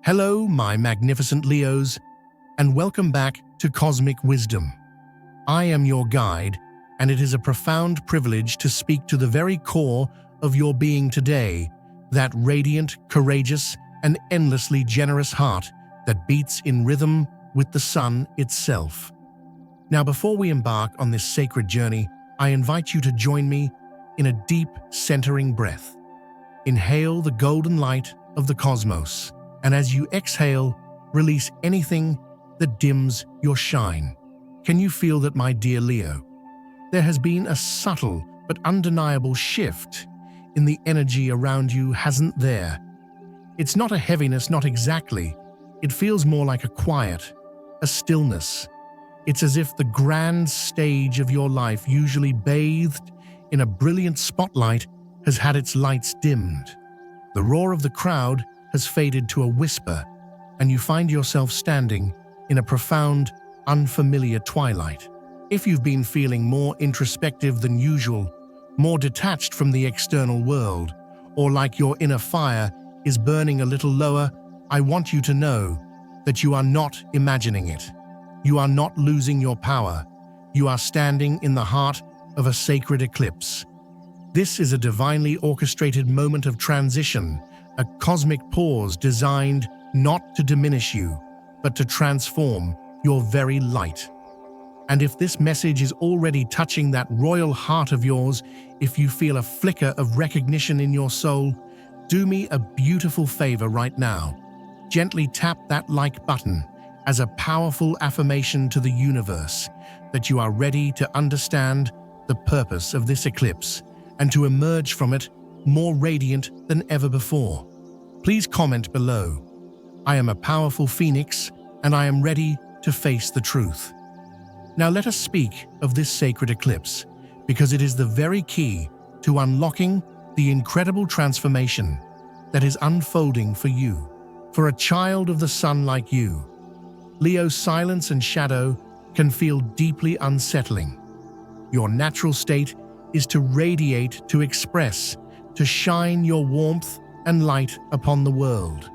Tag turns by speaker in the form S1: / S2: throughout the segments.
S1: Hello, my magnificent Leos, and welcome back to Cosmic Wisdom. I am your guide, and it is a profound privilege to speak to the very core of your being today, that radiant, courageous, and endlessly generous heart that beats in rhythm with the sun itself. Now, before we embark on this sacred journey, I invite you to join me in a deep, centering breath. Inhale the golden light of the cosmos, and as you exhale, release anything that dims your shine. Can you feel that, my dear Leo? There has been a subtle but undeniable shift in the energy around you, hasn't there? It's not a heaviness, not exactly. It feels more like a quiet, a stillness. It's as if the grand stage of your life, usually bathed in a brilliant spotlight, has had its lights dimmed. The roar of the crowd has faded to a whisper, and you find yourself standing in a profound, unfamiliar twilight. If you've been feeling more introspective than usual, more detached from the external world, or like your inner fire is burning a little lower, I want you to know that you are not imagining it. You are not losing your power. You are standing in the heart of a sacred eclipse. This is a divinely orchestrated moment of transition, a cosmic pause designed not to diminish you, but to transform your very light. And if this message is already touching that royal heart of yours, if you feel a flicker of recognition in your soul, do me a beautiful favor right now. Gently tap that like button as a powerful affirmation to the universe that you are ready to understand the purpose of this eclipse and to emerge from it more radiant than ever before. Please comment below. I am a powerful phoenix, and I am ready to face the truth. Now let us speak of this sacred eclipse, because it is the very key to unlocking the incredible transformation that is unfolding for you. For a child of the sun like you, Leo's silence and shadow can feel deeply unsettling. Your natural state is to radiate, to express, to shine your warmth and light upon the world.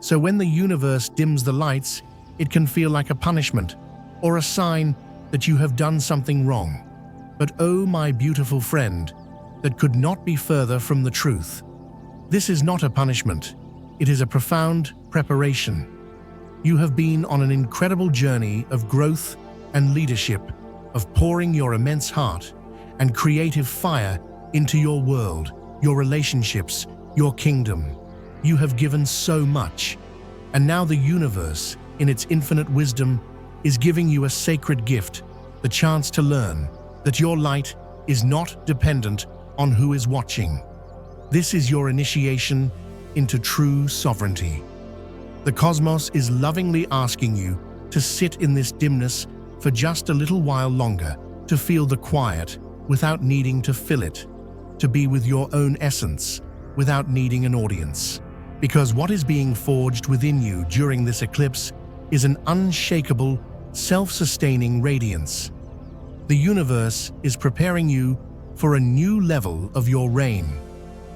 S1: So when the universe dims the lights, it can feel like a punishment or a sign that you have done something wrong. But oh, my beautiful friend, that could not be further from the truth. This is not a punishment. It is a profound preparation. You have been on an incredible journey of growth and leadership, of pouring your immense heart and creative fire into your world, your relationships, your kingdom. You have given so much, and now the universe, in its infinite wisdom, is giving you a sacred gift, the chance to learn that your light is not dependent on who is watching. This is your initiation into true sovereignty. The cosmos is lovingly asking you to sit in this dimness for just a little while longer, to feel the quiet without needing to fill it, to be with your own essence without needing an audience. Because what is being forged within you during this eclipse is an unshakable, self-sustaining radiance. The universe is preparing you for a new level of your reign,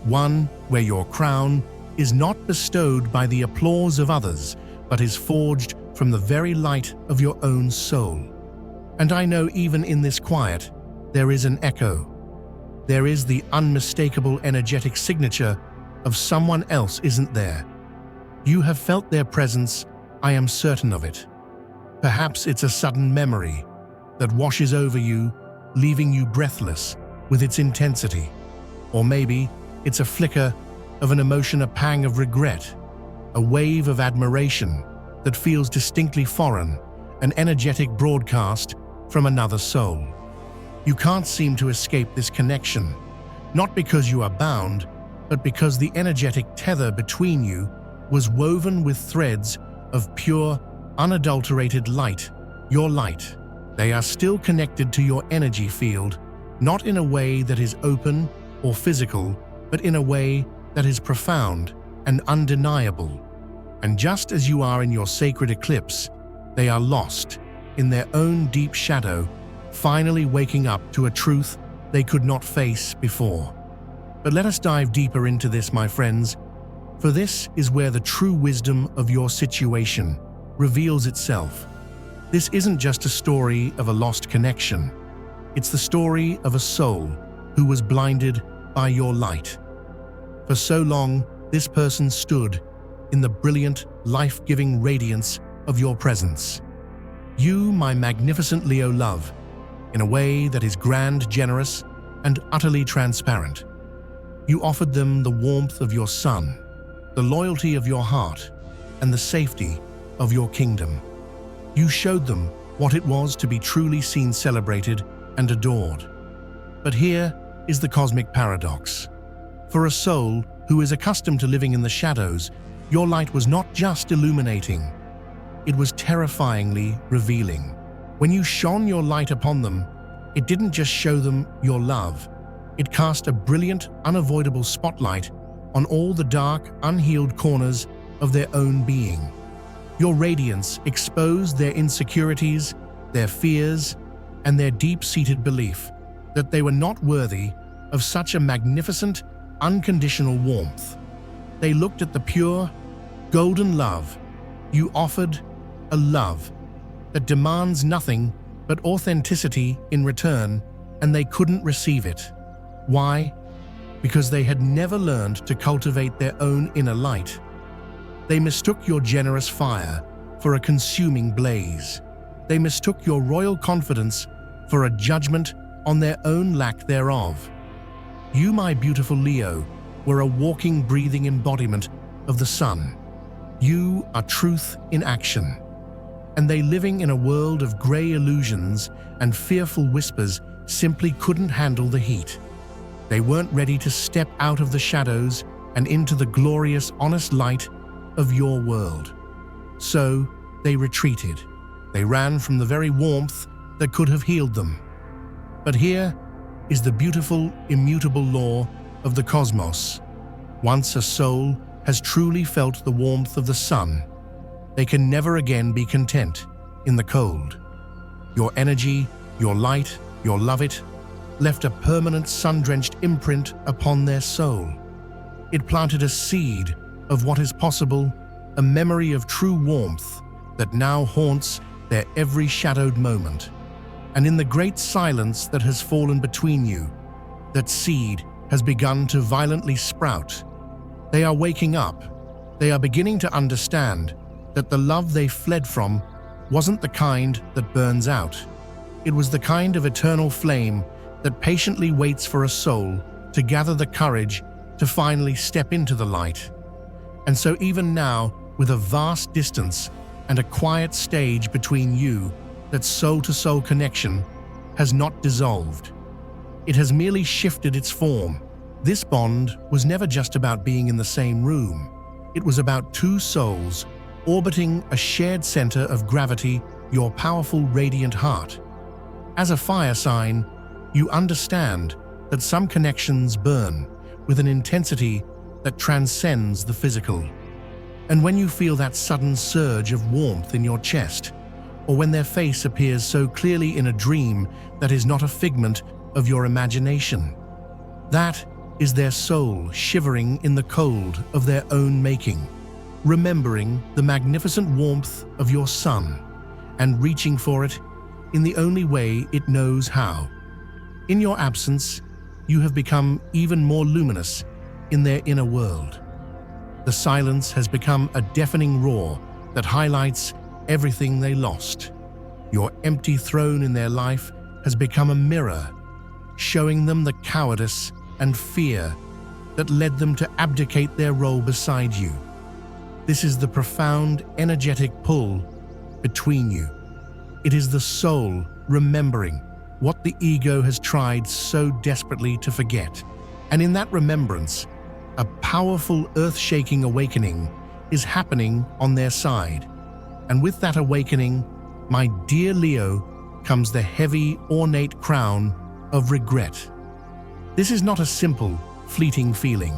S1: one where your crown is not bestowed by the applause of others, but is forged from the very light of your own soul. And I know even in this quiet, there is an echo. There is the unmistakable energetic signature of someone else, isn't there? You have felt their presence, I am certain of it. Perhaps it's a sudden memory that washes over you, leaving you breathless with its intensity. Or maybe it's a flicker of an emotion, a pang of regret, a wave of admiration that feels distinctly foreign, an energetic broadcast from another soul. You can't seem to escape this connection, not because you are bound, but because the energetic tether between you was woven with threads of pure, unadulterated light, your light. They are still connected to your energy field, not in a way that is open or physical, but in a way that is profound and undeniable. And just as you are in your sacred eclipse, they are lost in their own deep shadow, finally waking up to a truth they could not face before. But let us dive deeper into this, my friends, For this is where the true wisdom of your situation reveals itself. This isn't just a story of a lost connection. It's the story of a soul who was blinded by your light. For so long, this person stood in the brilliant, life-giving radiance of your presence. You, my magnificent Leo love, in a way that is grand, generous, and utterly transparent. You offered them the warmth of your sun, the loyalty of your heart, and the safety of your kingdom. You showed them what it was to be truly seen, celebrated, and adored. But here is the cosmic paradox. For a soul who is accustomed to living in the shadows, your light was not just illuminating, it was terrifyingly revealing. When you shone your light upon them, it didn't just show them your love, it cast a brilliant, unavoidable spotlight on all the dark, unhealed corners of their own being. Your radiance exposed their insecurities, their fears, and their deep-seated belief that they were not worthy of such a magnificent, unconditional warmth. They looked at the pure, golden love you offered, a love that demands nothing but authenticity in return, and they couldn't receive it. Why? Because they had never learned to cultivate their own inner light. They mistook your generous fire for a consuming blaze. They mistook your royal confidence for a judgment on their own lack thereof. You, my beautiful Leo, were a walking, breathing embodiment of the sun. You are truth in action. And they, living in a world of grey illusions and fearful whispers, simply couldn't handle the heat. They weren't ready to step out of the shadows and into the glorious, honest light of your world. So they retreated. They ran from the very warmth that could have healed them. But here is the beautiful, immutable law of the cosmos. Once a soul has truly felt the warmth of the sun, they can never again be content in the cold. Your energy, your light, your love it, left a permanent sun-drenched imprint upon their soul. It planted a seed of what is possible, a memory of true warmth that now haunts their every shadowed moment. And in the great silence that has fallen between you, that seed has begun to violently sprout. They are waking up. They are beginning to understand that the love they fled from wasn't the kind that burns out. It was the kind of eternal flame that patiently waits for a soul to gather the courage to finally step into the light. And so even now, with a vast distance and a quiet stage between you, that soul-to-soul connection has not dissolved. It has merely shifted its form. This bond was never just about being in the same room. It was about two souls orbiting a shared center of gravity, your powerful, radiant heart. As a fire sign, you understand that some connections burn with an intensity that transcends the physical. And when you feel that sudden surge of warmth in your chest, or when their face appears so clearly in a dream that is not a figment of your imagination, that is their soul shivering in the cold of their own making, remembering the magnificent warmth of your sun and reaching for it in the only way it knows how. In your absence, you have become even more luminous in their inner world. The silence has become a deafening roar that highlights everything they lost. Your empty throne in their life has become a mirror, showing them the cowardice and fear that led them to abdicate their role beside you. This is the profound, energetic pull between you. It is the soul remembering what the ego has tried so desperately to forget. And in that remembrance, a powerful, earth-shaking awakening is happening on their side. And with that awakening, my dear Leo, comes the heavy, ornate crown of regret. This is not a simple, fleeting feeling.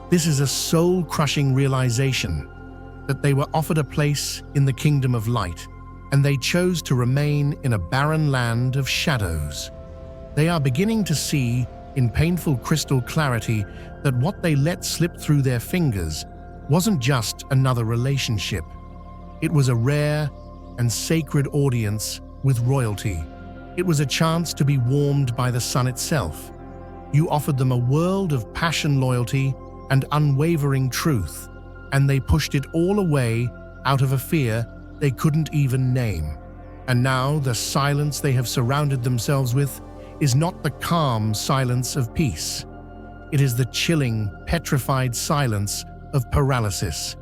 S1: This is a soul-crushing realization that they were offered a place in the kingdom of light, and they chose to remain in a barren land of shadows. They are beginning to see in painful crystal clarity that what they let slip through their fingers wasn't just another relationship. It was a rare and sacred audience with royalty. It was a chance to be warmed by the sun itself. You offered them a world of passion, loyalty, and unwavering truth, and they pushed it all away out of a fear they couldn't even name. And now the silence they have surrounded themselves with is not the calm silence of peace. It is the chilling, petrified silence of paralysis.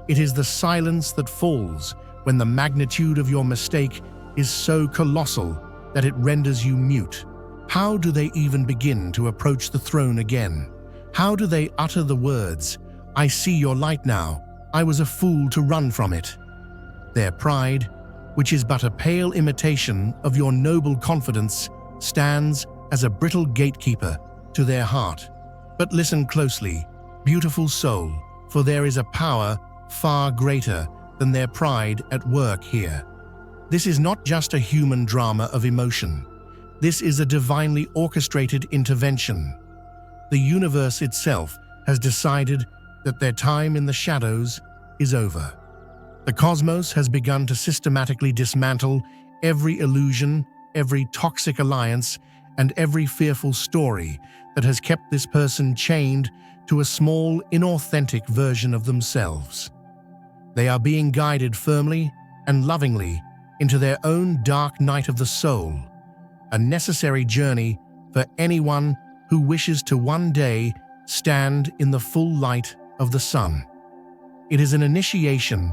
S1: It is the silence that falls when the magnitude of your mistake is so colossal that it renders you mute. How do they even begin to approach the throne again? How do they utter the words, "I see your light now, I was a fool to run from it"? Their pride, which is but a pale imitation of your noble confidence, stands as a brittle gatekeeper to their heart. But listen closely, beautiful soul, for there is a power far greater than their pride at work here. This is not just a human drama of emotion. This is a divinely orchestrated intervention. The universe itself has decided that their time in the shadows is over. The cosmos has begun to systematically dismantle every illusion, every toxic alliance, and every fearful story that has kept this person chained to a small, inauthentic version of themselves. They are being guided firmly and lovingly into their own dark night of the soul, a necessary journey for anyone who wishes to one day stand in the full light of the sun. It is an initiation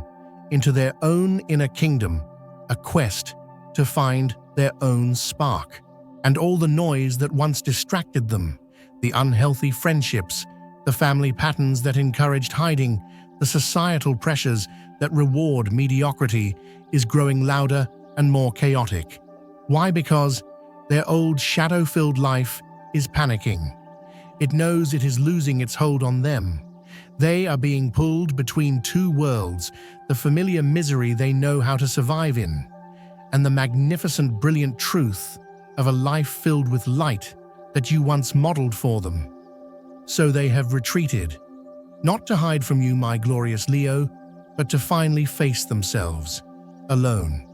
S1: into their own inner kingdom, a quest to find their own spark. And all the noise that once distracted them, the unhealthy friendships, the family patterns that encouraged hiding, the societal pressures that reward mediocrity, is growing louder and more chaotic. Why? Because their old shadow-filled life is panicking. It knows it is losing its hold on them. They are being pulled between two worlds, the familiar misery they know how to survive in, and the magnificent, brilliant truth of a life filled with light that you once modeled for them. So they have retreated, not to hide from you, my glorious Leo, but to finally face themselves, alone,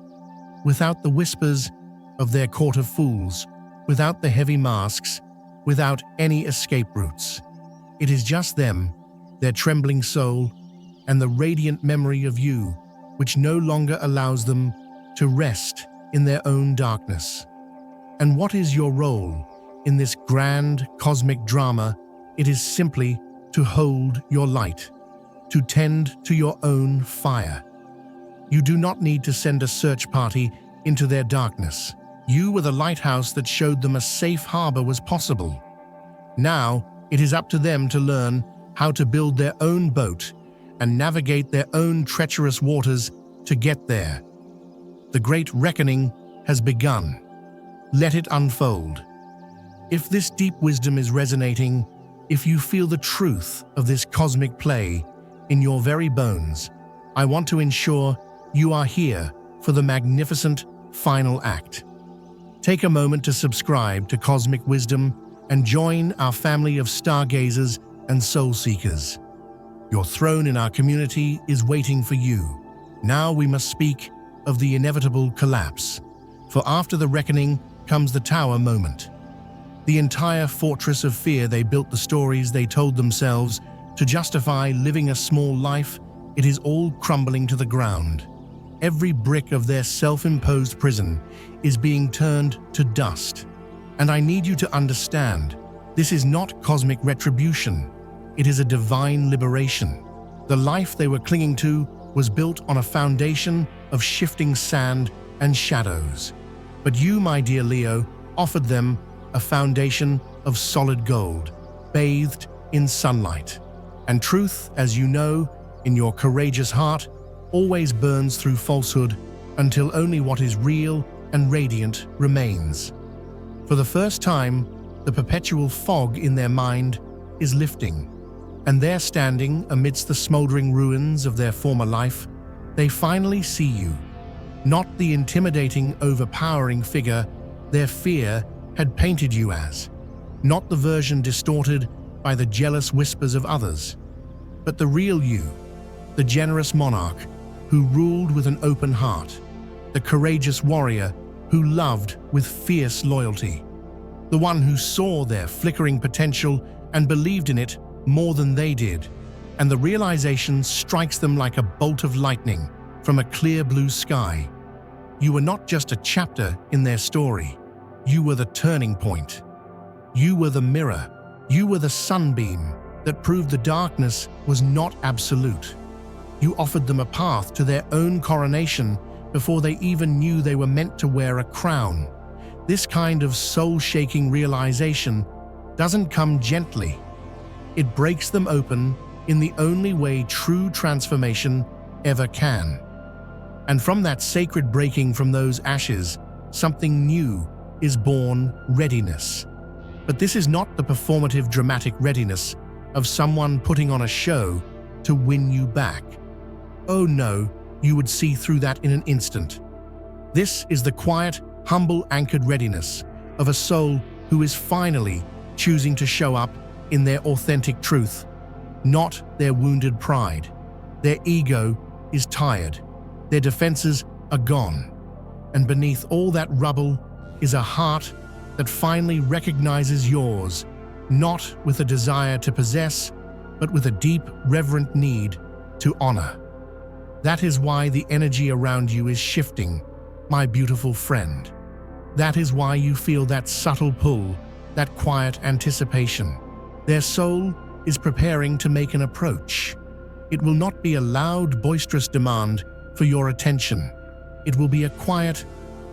S1: without the whispers of their court of fools, without the heavy masks, without any escape routes. It is just them, their trembling soul, and the radiant memory of you, which no longer allows them to rest in their own darkness. And what is your role in this grand cosmic drama? It is simply to hold your light, to tend to your own fire. You do not need to send a search party into their darkness. You were the lighthouse that showed them a safe harbor was possible. Now, it is up to them to learn how to build their own boat and navigate their own treacherous waters to get there. The great reckoning has begun. Let it unfold. If this deep wisdom is resonating, if you feel the truth of this cosmic play in your very bones, I want to ensure you are here for the magnificent final act. Take a moment to subscribe to Cosmic Wisdom and join our family of stargazers and soul seekers. Your throne in our community is waiting for you. Now we must speak of the inevitable collapse, for after the reckoning comes the tower moment. The entire fortress of fear they built, the stories they told themselves to justify living a small life, it is all crumbling to the ground. Every brick of their self-imposed prison is being turned to dust. And I need you to understand, this is not cosmic retribution. It is a divine liberation. The life they were clinging to was built on a foundation of shifting sand and shadows. But you, my dear Leo, offered them a foundation of solid gold, bathed in sunlight. And truth, as you know, in your courageous heart, always burns through falsehood until only what is real and radiant remains. For the first time, the perpetual fog in their mind is lifting, and there, standing amidst the smoldering ruins of their former life, they finally see you. Not the intimidating, overpowering figure their fear had painted you as, not the version distorted by the jealous whispers of others, but the real you, the generous monarch who ruled with an open heart, the courageous warrior who loved with fierce loyalty, the one who saw their flickering potential and believed in it more than they did, and the realization strikes them like a bolt of lightning from a clear blue sky. You were not just a chapter in their story. You were the turning point. You were the mirror. You were the sunbeam that proved the darkness was not absolute. You offered them a path to their own coronation before they even knew they were meant to wear a crown. This kind of soul-shaking realization doesn't come gently. It breaks them open in the only way true transformation ever can. And from that sacred breaking from those ashes, something new is born: readiness. But this is not the performative, dramatic readiness of someone putting on a show to win you back. Oh no, you would see through that in an instant. This is the quiet, humble, anchored readiness of a soul who is finally choosing to show up in their authentic truth, not their wounded pride. Their ego is tired. Their defenses are gone. And beneath all that rubble is a heart that finally recognizes yours, not with a desire to possess, but with a deep, reverent need to honor. That is why the energy around you is shifting, my beautiful friend. That is why you feel that subtle pull, that quiet anticipation. Their soul is preparing to make an approach. It will not be a loud, boisterous demand for your attention. It will be a quiet,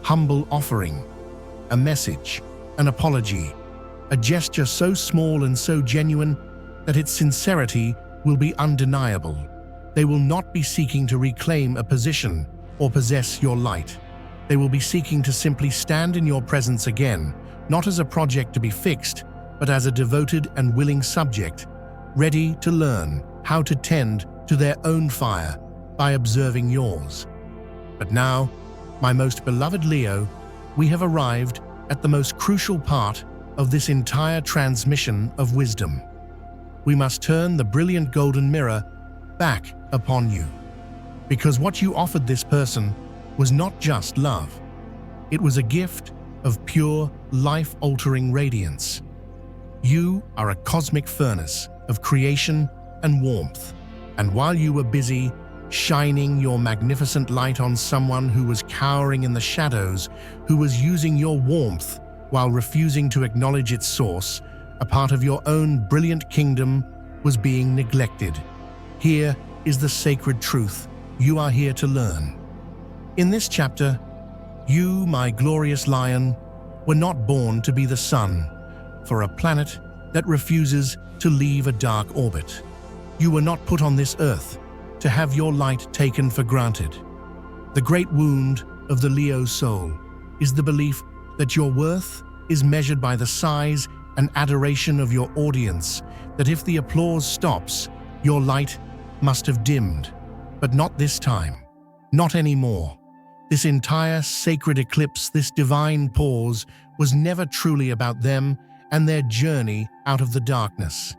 S1: humble offering, a message, an apology, a gesture so small and so genuine that its sincerity will be undeniable. They will not be seeking to reclaim a position or possess your light. They will be seeking to simply stand in your presence again, not as a project to be fixed, but as a devoted and willing subject, ready to learn how to tend to their own fire by observing yours. But now, my most beloved Leo, we have arrived at the most crucial part of this entire transmission of wisdom. We must turn the brilliant golden mirror back upon you. Because what you offered this person was not just love. It was a gift of pure, life-altering radiance. You are a cosmic furnace of creation and warmth. And while you were busy shining your magnificent light on someone who was cowering in the shadows, who was using your warmth while refusing to acknowledge its source, a part of your own brilliant kingdom was being neglected. Here is the sacred truth you are here to learn. In this chapter, you, my glorious lion, were not born to be the sun for a planet that refuses to leave a dark orbit. You were not put on this earth to have your light taken for granted. The great wound of the Leo soul is the belief that your worth is measured by the size and adoration of your audience, that if the applause stops, your light must have dimmed. But not this time. Not anymore. This entire sacred eclipse, this divine pause, was never truly about them and their journey out of the darkness.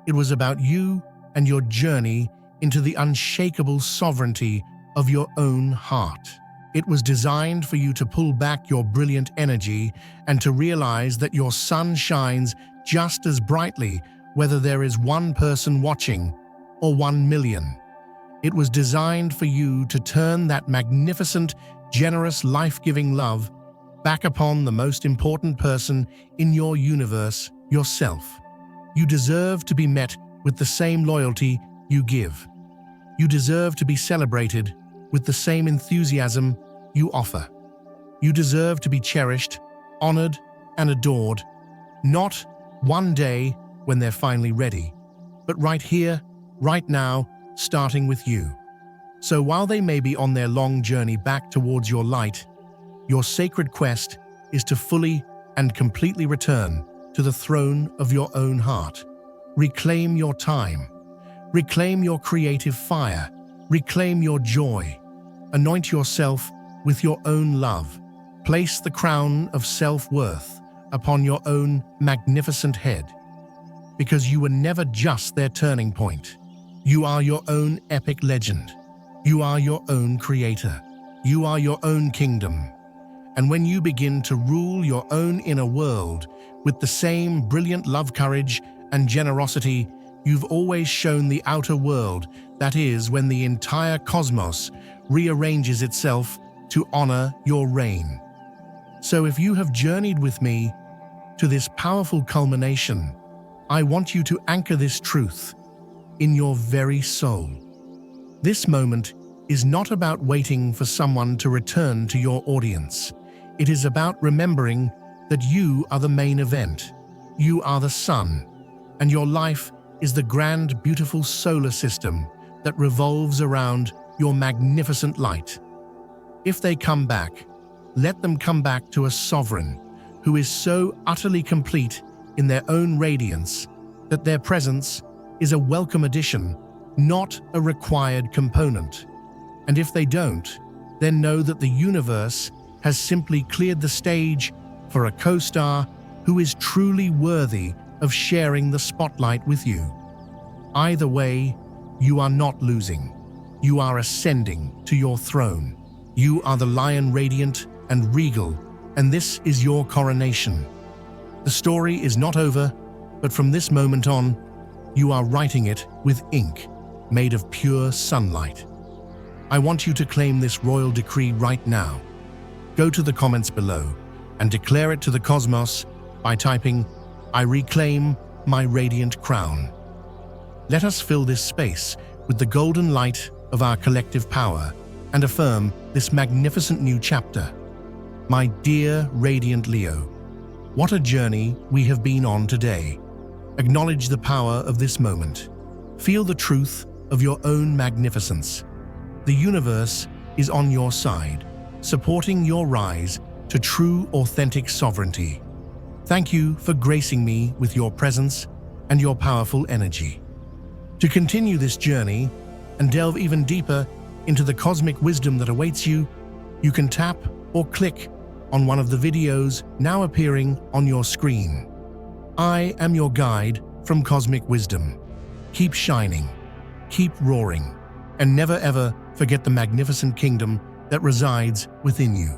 S1: It was about you and your journey into the unshakable sovereignty of your own heart. It was designed for you to pull back your brilliant energy and to realize that your sun shines just as brightly whether there is one person watching or 1 million. It was designed for you to turn that magnificent, generous, life-giving love back upon the most important person in your universe, yourself. You deserve to be met with the same loyalty you give. You deserve to be celebrated with the same enthusiasm you offer. You deserve to be cherished, honored, and adored, not one day when they're finally ready, but right here, right now, starting with you. So while they may be on their long journey back towards your light, your sacred quest is to fully and completely return to the throne of your own heart. Reclaim your time. Reclaim your creative fire. Reclaim your joy. Anoint yourself with your own love. Place the crown of self-worth upon your own magnificent head. Because you were never just their turning point. You are your own epic legend. You are your own creator. You are your own kingdom. And when you begin to rule your own inner world with the same brilliant love, courage, and generosity you've always shown the outer world, that is when the entire cosmos rearranges itself to honor your reign. So if you have journeyed with me to this powerful culmination, I want you to anchor this truth in your very soul. This moment is not about waiting for someone to return to your audience. It is about remembering that you are the main event. You are the sun, and your life is the grand, beautiful solar system that revolves around your magnificent light. If they come back, let them come back to a sovereign who is so utterly complete in their own radiance that their presence is a welcome addition, not a required component. And if they don't, then know that the universe has simply cleared the stage for a co-star who is truly worthy of sharing the spotlight with you. Either way, you are not losing. You are ascending to your throne. You are the lion, radiant and regal, and this is your coronation. The story is not over, but from this moment on, you are writing it with ink made of pure sunlight. I want you to claim this royal decree right now. Go to the comments below and declare it to the cosmos by typing, "I reclaim my radiant crown." Let us fill this space with the golden light of our collective power and affirm this magnificent new chapter. My dear radiant Leo, what a journey we have been on today. Acknowledge the power of this moment. Feel the truth of your own magnificence. The universe is on your side, supporting your rise to true, authentic sovereignty. Thank you for gracing me with your presence and your powerful energy. To continue this journey and delve even deeper into the cosmic wisdom that awaits you, you can tap or click on one of the videos now appearing on your screen. I am your guide from Cosmic Wisdom. Keep shining, keep roaring, and never ever forget the magnificent kingdom that resides within you.